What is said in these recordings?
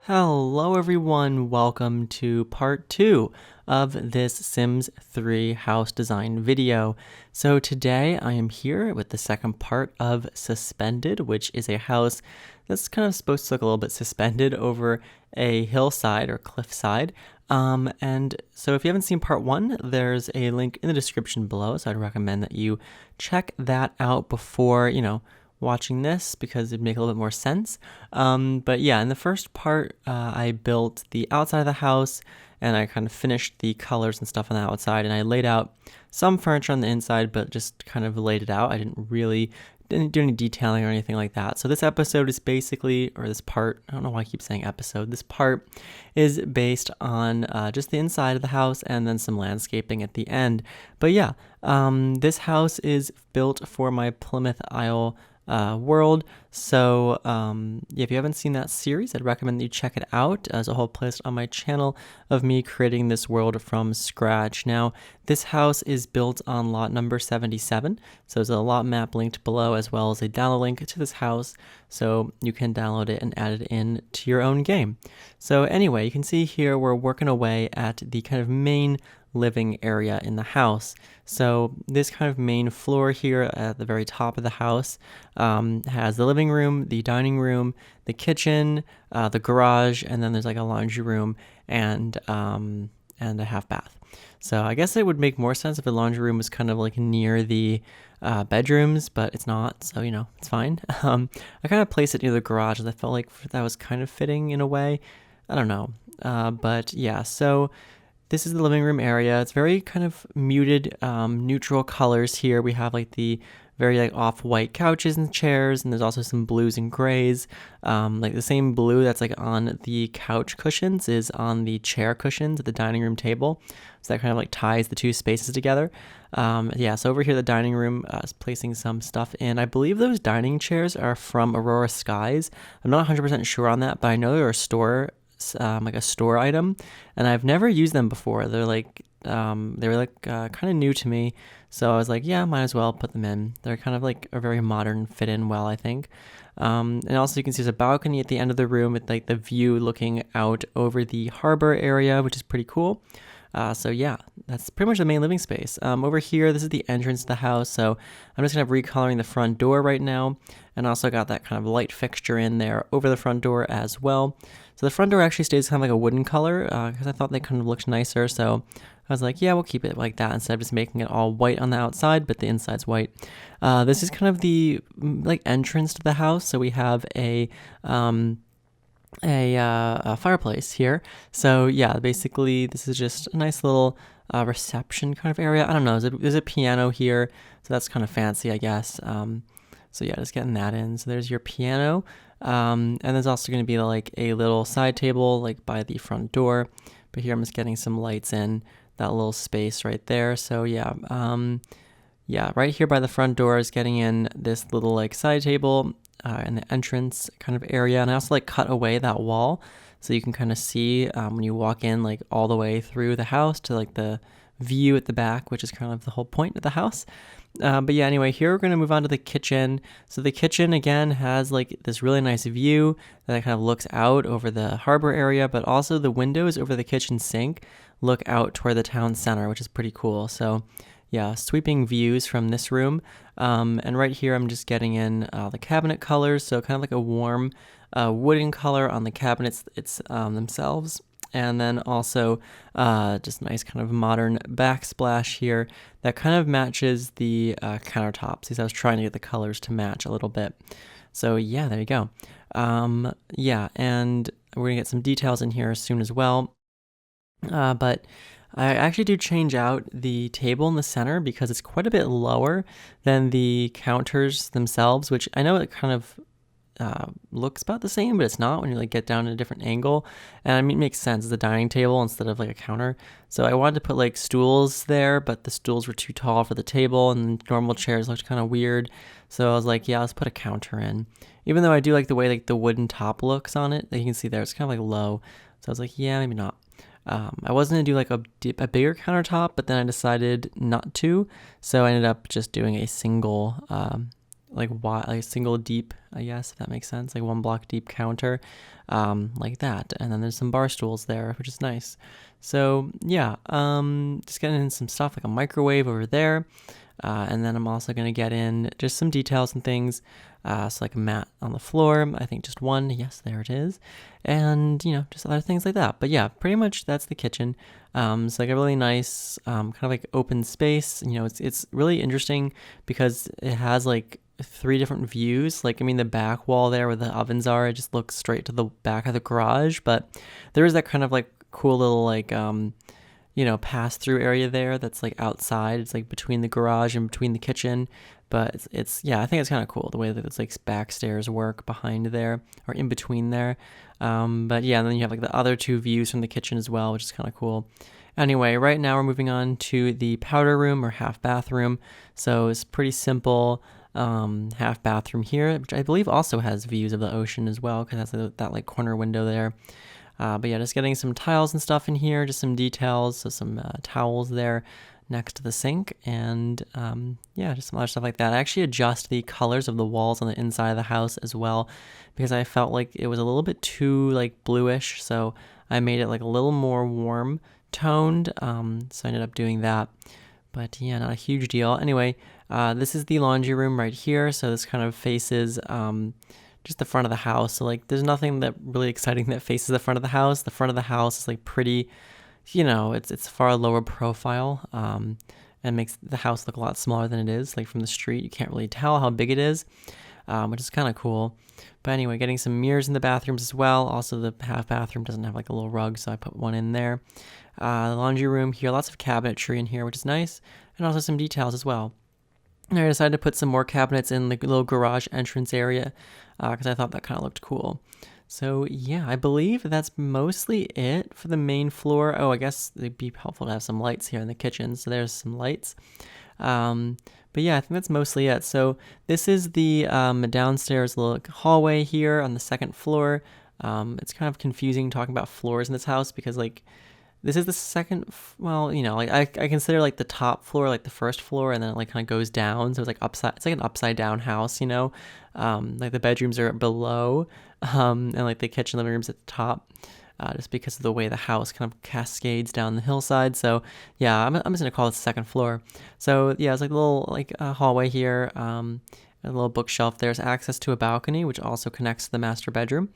Hello everyone, welcome to part 2 of this Sims 3 house design video. So today I am here with the second part of Suspended, which is a house that's kind of supposed to look a little bit suspended over a hillside or cliffside. And so if you haven't seen part 1, there's a link in the description below, so I'd recommend that you check that out before, watching this because it'd make a little bit more sense. But yeah, in the first part, I built the outside of the house and I kind of finished the colors and stuff on the outside, and I laid out some furniture on the inside, but just kind of laid it out. I didn't do any detailing or anything like that. So this episode is basically, or this part, I don't know why I keep saying episode, this part is based on just the inside of the house and then some landscaping at the end. But yeah, this house is built for my Plymouth Isle world. So if you haven't seen that series, I'd recommend that you check it out. There's a whole playlist on my channel of me creating this world from scratch. Now, this house is built on lot number 77. So there's a lot map linked below, as well as a download link to this house, so you can download it and add it in to your own game. So anyway, you can see here we're working away at the kind of main living area in the house. So this kind of main floor here at the very top of the house has the living room, the dining room, the kitchen, the garage, and then there's like a laundry room and a half bath. So I guess it would make more sense if the laundry room was kind of like near the bedrooms, but it's not, so it's fine. I kind of placed it near the garage and I felt like that was kind of fitting in a way. I don't know. But yeah, so this is the living room area. It's very kind of muted, neutral colors here. We have like the very like off-white couches and chairs, and there's also some blues and grays. Like the same blue that's like on the couch cushions is on the chair cushions at the dining room table. So that kind of like ties the two spaces together. Yeah, so over here the dining room is placing some stuff in. I believe those dining chairs are from Aurora Skies. I'm not 100% sure on that, but I know they're a store item, and I've never used them before. They're like kind of new to me, so I was like, yeah, might as well put them in. They're kind of like a very modern, fit in well, I think. And also you can see there's a balcony at the end of the room with like the view looking out over the harbor area, which is pretty cool. So yeah, that's pretty much the main living space. Over here, this is the entrance to the house, so I'm just kind of recoloring the front door right now, and also got that kind of light fixture in there over the front door as well. So the front door actually stays kind of like a wooden color, because I thought they kind of looked nicer, so I was like, yeah, we'll keep it like that instead of just making it all white on the outside, but the inside's white. This is kind of the like entrance to the house, so we have a fireplace here. So yeah, basically this is just a nice little reception kind of area. I don't know, there's a piano here, so that's kind of fancy, I guess. So yeah, just getting that in. So there's your piano, and there's also going to be like a little side table like by the front door, but here I'm just getting some lights in that little space right there. So yeah, right here by the front door is getting in this little like side table in the entrance kind of area, and I also like cut away that wall so you can kind of see when you walk in like all the way through the house to like the view at the back, which is kind of the whole point of the house. But yeah, anyway, here we're going to move on to the kitchen. So the kitchen again has like this really nice view that kind of looks out over the harbor area, but also the windows over the kitchen sink look out toward the town center, which is pretty cool. So yeah, sweeping views from this room. And right here, I'm just getting in the cabinet colors. So kind of like a warm wooden color on the cabinets themselves. And then also just nice kind of modern backsplash here that kind of matches the countertops, because I was trying to get the colors to match a little bit. So yeah, there you go. Yeah, and we're gonna get some details in here soon as well. But I actually do change out the table in the center because it's quite a bit lower than the counters themselves, which I know it kind of looks about the same, but it's not when you like get down at a different angle. And I mean, it makes sense. It's a dining table instead of like a counter. So I wanted to put like stools there, but the stools were too tall for the table and normal chairs looked kind of weird. So I was like, yeah, let's put a counter in. Even though I do like the way like the wooden top looks on it, that you can see there, it's kind of like low. So I was like, yeah, maybe not. I was going to do like a bigger countertop, but then I decided not to. So I ended up just doing a single like single deep, I guess, if that makes sense, like 1 block deep counter, like that. And then there's some bar stools there, which is nice. So yeah, just getting in some stuff like a microwave over there. And then I'm also going to get in just some details and things. So like a mat on the floor, I think just one. Yes, there it is. And, just other things like that. But yeah, pretty much that's the kitchen. It's like a really nice kind of like open space. It's really interesting because it has like 3 different views. Like, I mean, the back wall there where the ovens are, it just looks straight to the back of the garage. But there is that kind of like cool little like pass through area there that's like outside. It's like between the garage and between the kitchen. But it's yeah, I think it's kind of cool the way that it's like back stairs work behind there or in between there. But yeah, and then you have like the other 2 views from the kitchen as well, which is kind of cool. Anyway, right now we're moving on to the powder room or half bathroom. So it's pretty simple half bathroom here, which I believe also has views of the ocean as well because that's that like corner window there. But yeah, just getting some tiles and stuff in here, just some details, so some towels there next to the sink, and yeah, just some other stuff like that. I actually adjust the colors of the walls on the inside of the house as well because I felt like it was a little bit too like bluish, so I made it like a little more warm toned, so I ended up doing that. But yeah, not a huge deal. Anyway, this is the laundry room right here, so this kind of faces just the front of the house. So like there's nothing that really exciting that faces the front of the house. The front of the house is like pretty, it's far lower profile, and makes the house look a lot smaller than it is. Like from the street, you can't really tell how big it is, which is kind of cool. But anyway, getting some mirrors in the bathrooms as well. Also, the half bathroom doesn't have like a little rug, so I put one in there. The laundry room here, lots of cabinetry in here, which is nice, and also some details as well. And I decided to put some more cabinets in the little garage entrance area because I thought that kind of looked cool. So yeah, I believe that's mostly it for the main floor. Oh, I guess it'd be helpful to have some lights here in the kitchen. So there's some lights. But yeah, I think that's mostly it. So this is the downstairs little hallway here on the second floor. It's kind of confusing talking about floors in this house because like this is the second, like I consider like the top floor, like the first floor, and then it like kind of goes down. So it's like it's like an upside down house, like the bedrooms are below, and like the kitchen, living room's at the top, just because of the way the house kind of cascades down the hillside. So yeah, I'm just gonna call it the second floor. So yeah, it's like a little like hallway here, a little bookshelf. There's access to a balcony, which also connects to the master bedroom.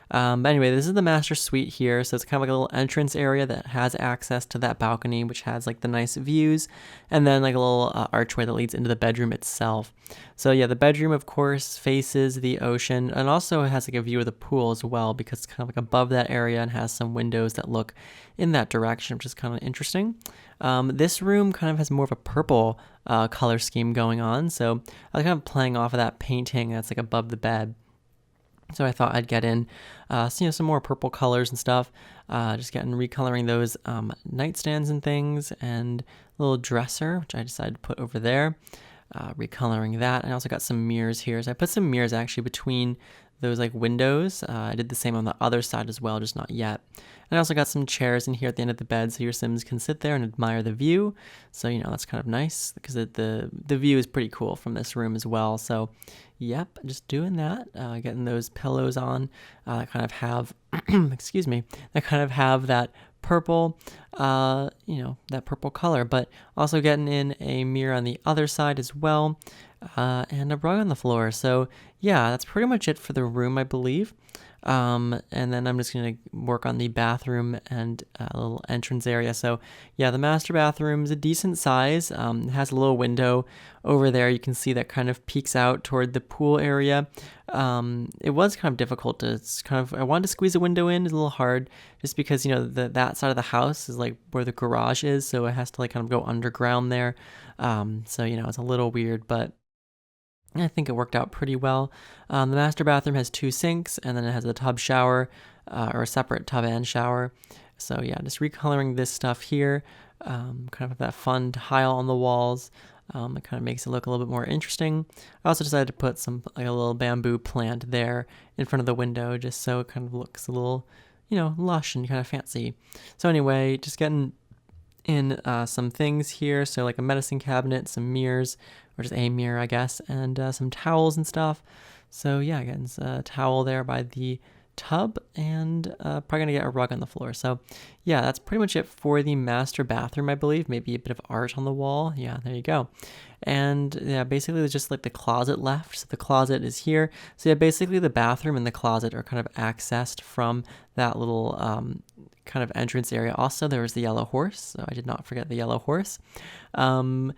But anyway, this is the master suite here. So it's kind of like a little entrance area that has access to that balcony, which has like the nice views, and then like a little archway that leads into the bedroom itself. So yeah, the bedroom, of course, faces the ocean and also has like a view of the pool as well because it's kind of like above that area and has some windows that look in that direction, which is kind of interesting. This room kind of has more of a purple color scheme going on. So I was kind of playing off of that painting that's like above the bed. So I thought I'd get in, some more purple colors and stuff. Just recoloring those nightstands and things, and a little dresser, which I decided to put over there. Recoloring that. And I also got some mirrors here. So I put some mirrors actually between those like windows. I did the same on the other side as well, just not yet. And I also got some chairs in here at the end of the bed so your Sims can sit there and admire the view. So, that's kind of nice because the view is pretty cool from this room as well. So, yep, just doing that, getting those pillows on that kind of have, excuse me, that kind of have that purple, that purple color, but also getting in a mirror on the other side as well, and a rug on the floor. So yeah, that's pretty much it for the room, I believe. And then I'm just going to work on the bathroom and a little entrance area. So yeah, the master bathroom is a decent size. It has a little window over there. You can see that kind of peeks out toward the pool area. It was kind of difficult I wanted to squeeze a window in. It's a little hard just because, that side of the house is like where the garage is. So it has to like kind of go underground there. So, it's a little weird, but I think it worked out pretty well. The master bathroom has 2 sinks, and then it has a tub shower, or a separate tub and shower. So yeah, just recoloring this stuff here, kind of that fun tile on the walls. It kind of makes it look a little bit more interesting. I also decided to put like a little bamboo plant there in front of the window, just so it kind of looks a little, lush and kind of fancy. So anyway, just getting in some things here. So like a medicine cabinet, some mirrors, or just a mirror, I guess, and some towels and stuff. So yeah, again, it's a towel there by the tub, and probably gonna get a rug on the floor. So yeah, that's pretty much it for the master bathroom, I believe. Maybe a bit of art on the wall. Yeah, there you go. And yeah, basically there's just like the closet left. So the closet is here. So yeah, basically the bathroom and the closet are kind of accessed from that little kind of entrance area. Also, there was the yellow horse, so I did not forget the yellow horse. And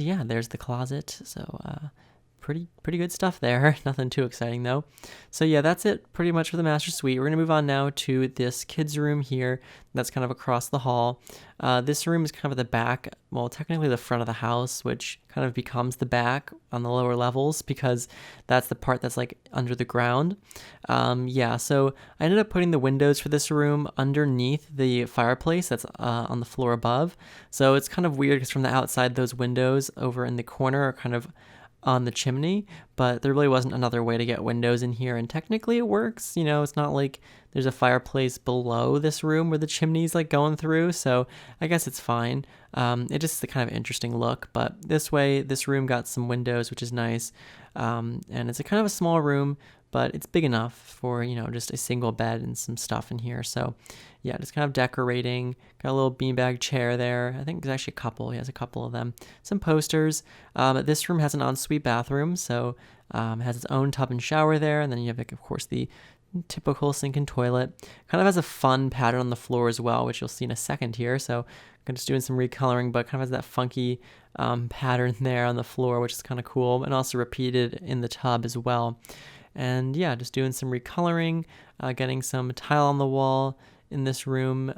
yeah, there's the closet. So pretty good stuff there. Nothing too exciting though. So yeah, that's it pretty much for the master suite. We're gonna move on now to this kids room here. That's kind of across the hall. This room is kind of at the back, well, technically the front of the house, which kind of becomes the back on the lower levels because that's the part that's like under the ground. Yeah, so I ended up putting the windows for this room underneath the fireplace that's on the floor above. So it's kind of weird because from the outside, those windows over in the corner are kind of on the chimney, but there really wasn't another way to get windows in here, and technically it works. It's not like there's a fireplace below this room where the chimney's like going through, so I guess it's fine. It just is a kind of interesting look, but this way this room got some windows, which is nice. And it's a kind of a small room, but it's big enough for just a single bed and some stuff in here. So yeah, just kind of decorating. Got a little beanbag chair there. I think there's actually a couple. He has a couple of them. Some posters. This room has an ensuite bathroom, so it has its own tub and shower there. And then you have, like, of course, the typical sink and toilet. Kind of has a fun pattern on the floor as well, which you'll see in a second here. So I'm just doing some recoloring, but kind of has that funky pattern there on the floor, which is kind of cool, and also repeated in the tub as well. And yeah, just doing some recoloring, getting some tile on the wall in this room,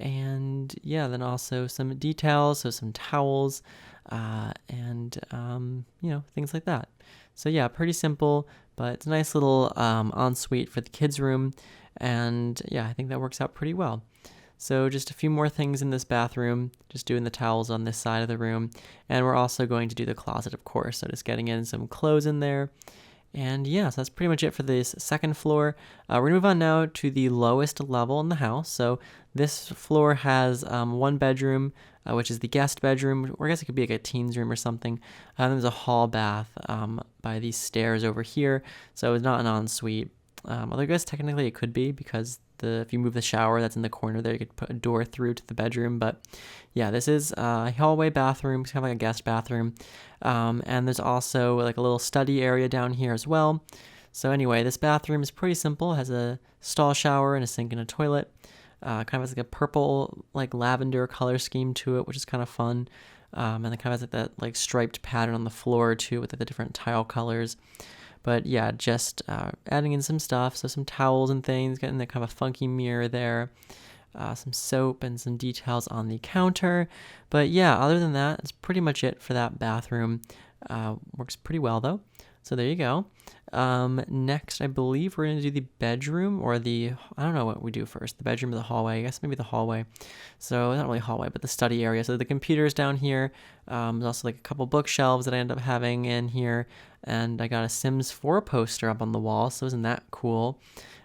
and yeah, then also some details, so some towels, and things like that. So yeah, pretty simple, but it's a nice little ensuite for the kids' room, and yeah, I think that works out pretty well. So just a few more things in this bathroom, just doing the towels on this side of the room, and we're also going to do the closet, of course, so just getting in some clothes in there. And yeah, so that's pretty much it for this second floor. We're gonna move on now to the lowest level in the house. So this floor has one bedroom, which is the guest bedroom, or I guess it could be like a teens room or something. And there's a hall bath by these stairs over here, so it's not an ensuite. Although I guess technically it could be, because if you move the shower that's in the corner there, you could put a door through to the bedroom. But yeah, this is a hallway bathroom. It's kind of like a guest bathroom. And there's also like a little study area down here as well. So anyway, this bathroom is pretty simple. It has a stall shower and a sink and a toilet. Kind of has like a purple, like lavender color scheme to it, which is kind of fun. And it kind of has like that like striped pattern on the floor too, with like, the different tile colors. But yeah, just adding in some stuff, so some towels and things, getting that kind of a funky mirror there, some soap and some details on the counter. But yeah, other than that, that's pretty much it for that bathroom. Works pretty well though. So there you go. Next, I believe we're going to do the bedroom, or I don't know what we do first, the bedroom or the hallway. I guess maybe the hallway. So not really hallway, but the study area. So the computer's down here. There's also like a couple bookshelves that I end up having in here. And I got a Sims 4 poster up on the wall, so isn't that cool?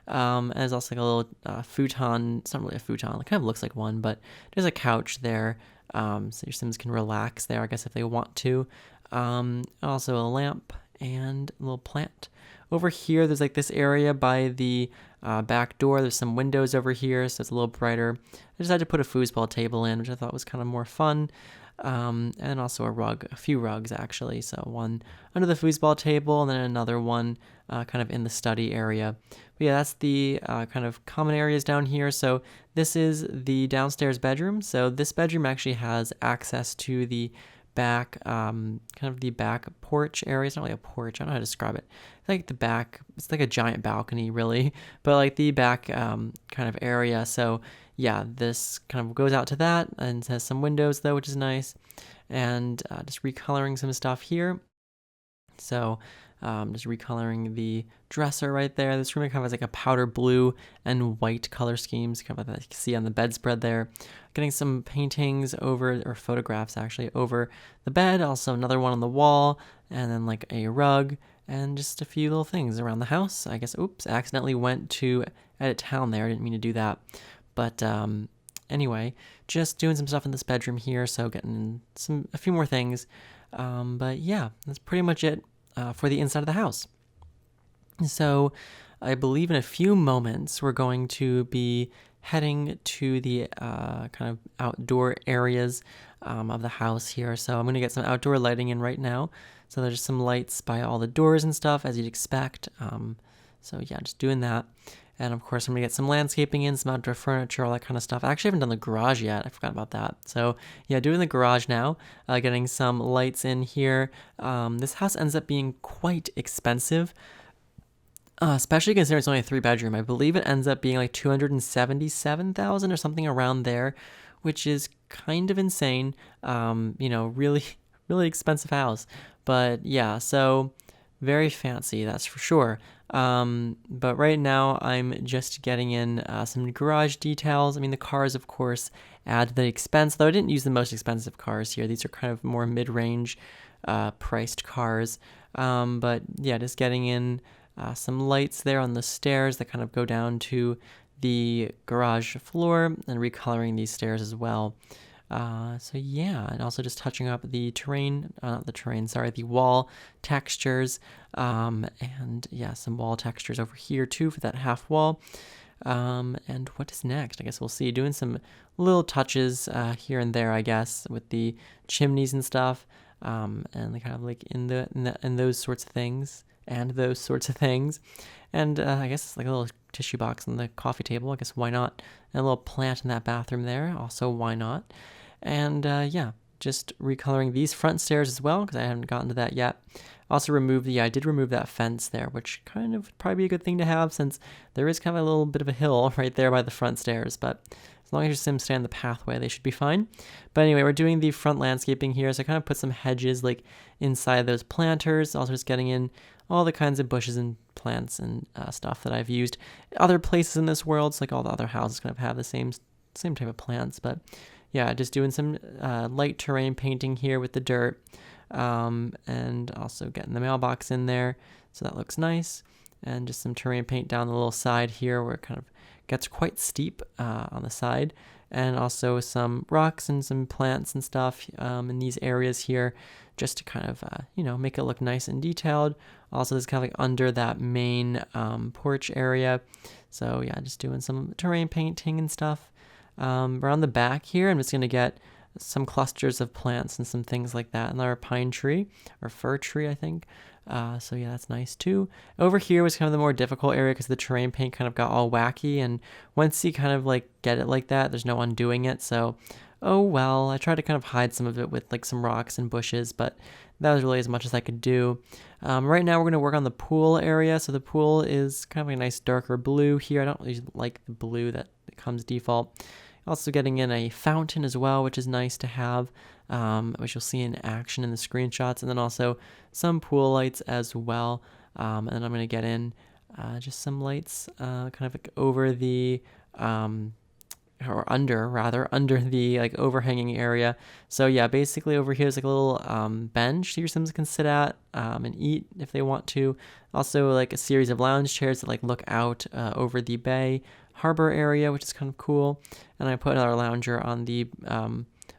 And there's also like a little futon. It's not really a futon. It kind of looks like one, but there's a couch there. So your Sims can relax there, I guess, if they want to. Also a lamp and a little plant. Over here, there's like this area by the back door. There's some windows over here, so it's a little brighter. I decided to put a foosball table in, which I thought was kind of more fun. And also a few rugs actually. So one under the foosball table, and then another one kind of in the study area. But yeah, that's the kind of common areas down here. So this is the downstairs bedroom. So this bedroom actually has access to the back, kind of the back porch area. It's not like a porch. I don't know how to describe it. It's like the back, it's like a giant balcony really, but like the back kind of area. So yeah, this kind of goes out to that, and has some windows though, which is nice. And just recoloring some stuff here. So just recoloring the dresser right there. This room kind of has like a powder blue and white color schemes, kind of like that you can see on the bedspread there. Getting some paintings over, or photographs actually, over the bed. Also another one on the wall, and then like a rug, and just a few little things around the house. I guess, oops, I accidentally went to edit town there. I didn't mean to do that. But anyway, just doing some stuff in this bedroom here, so getting a few more things. But yeah, that's pretty much it for the inside of the house. So I believe in a few moments we're going to be heading to the kind of outdoor areas of the house here. So I'm going to get some outdoor lighting in right now. So there's some lights by all the doors and stuff, as you'd expect. So yeah, just doing that. And of course, I'm going to get some landscaping in, some outdoor furniture, all that kind of stuff. I actually haven't done the garage yet. I forgot about that. So yeah, doing the garage now, getting some lights in here. This house ends up being quite expensive. Especially considering it's only a 3-bedroom. I believe it ends up being like $277,000 or something around there, which is kind of insane. Really, really expensive house. But yeah, so very fancy, that's for sure. But right now I'm just getting in some garage details. I mean, the cars, of course, add to the expense, though I didn't use the most expensive cars here. These are kind of more mid-range priced cars. But yeah, just getting in some lights there on the stairs that kind of go down to the garage floor, and recoloring these stairs as well. So yeah, and also just touching up the the wall textures, and yeah, some wall textures over here too for that half wall. And what is next? I guess we'll see. Doing some little touches here and there, I guess, with the chimneys and stuff, and kind of like in those sorts of things. And I guess it's like a little tissue box on the coffee table. I guess why not? And a little plant in that bathroom there. Also, why not? And yeah, just recoloring these front stairs as well, because I haven't gotten to that yet. Also I did remove that fence there, which kind of would probably be a good thing to have, since there is kind of a little bit of a hill right there by the front stairs. But as long as your Sims stay on the pathway, they should be fine. But anyway, we're doing the front landscaping here, so I kind of put some hedges like inside those planters. Also just getting in all the kinds of bushes and plants and stuff that I've used other places in this world. So like all the other houses kind of have the same type of plants. But yeah, just doing some light terrain painting here with the dirt, and also getting the mailbox in there, so that looks nice. And just some terrain paint down the little side here where it kind of gets quite steep on the side, and also some rocks and some plants and stuff in these areas here, just to kind of make it look nice and detailed. Also, this is kind of like under that main porch area. So yeah, just doing some terrain painting and stuff. Around the back here, I'm just going to get some clusters of plants and some things like that. Another pine tree or fir tree, I think. So yeah, that's nice too. Over here was kind of the more difficult area because the terrain paint kind of got all wacky, and once you kind of like get it like that, there's no undoing it. So, oh well, I tried to kind of hide some of it with like some rocks and bushes, but that was really as much as I could do. Right now we're going to work on the pool area. So the pool is kind of a nice darker blue here. I don't really like the blue that comes default. Also getting in a fountain as well, which is nice to have, which you'll see in action in the screenshots, and then also some pool lights as well. And then I'm going to get in just some lights kind of like over the, or under the like overhanging area. So yeah, basically over here is like a little bench your Sims can sit at and eat if they want to. Also like a series of lounge chairs that like look out over the bay harbor area, which is kind of cool. And I put another lounger on the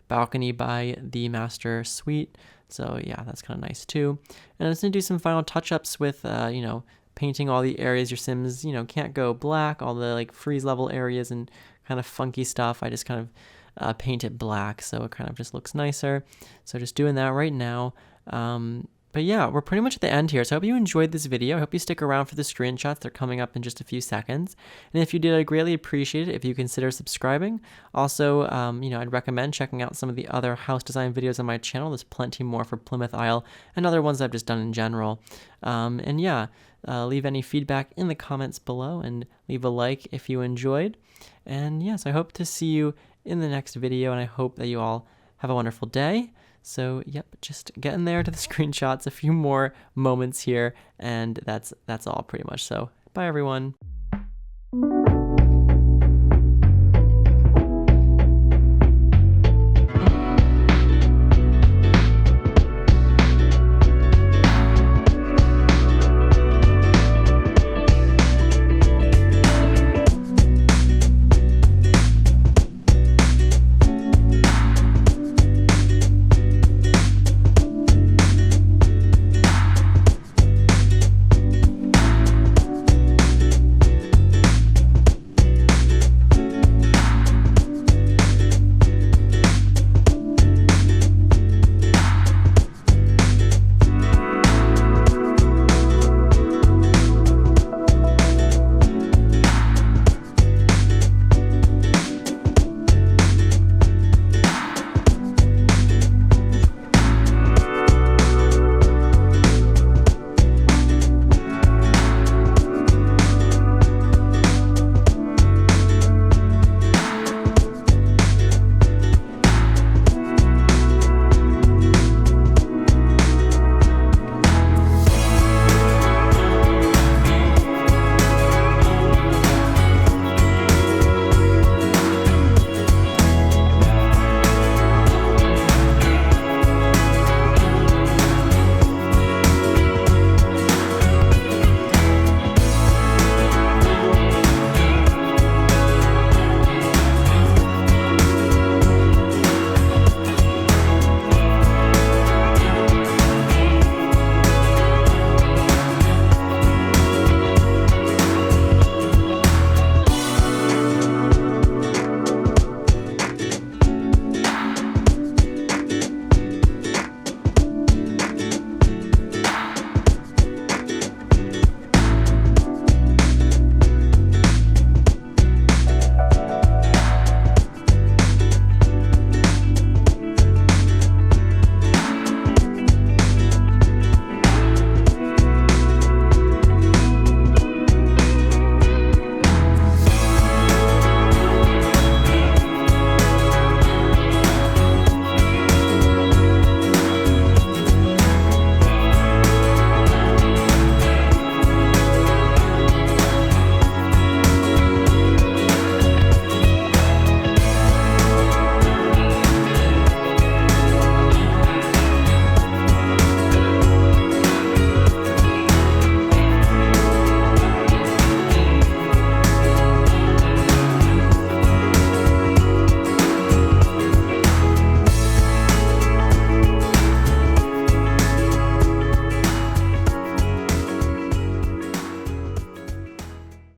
balcony by the master suite. So yeah, that's kind of nice too. And I'm just gonna do some final touch-ups with painting all the areas your Sims can't go black, all the like freeze level areas and kind of funky stuff. I just kind of paint it black, so it kind of just looks nicer. So just doing that right now. But yeah, we're pretty much at the end here. So I hope you enjoyed this video. I hope you stick around for the screenshots. They're coming up in just a few seconds. And if you did, I'd greatly appreciate it if you consider subscribing. Also, I'd recommend checking out some of the other house design videos on my channel. There's plenty more for Plymouth Isle and other ones I've just done in general. And yeah, leave any feedback in the comments below and leave a like if you enjoyed. And yes, I hope to see you in the next video, and I hope that you all have a wonderful day. So yep, just getting there to the screenshots, a few more moments here, and that's all pretty much. So bye everyone.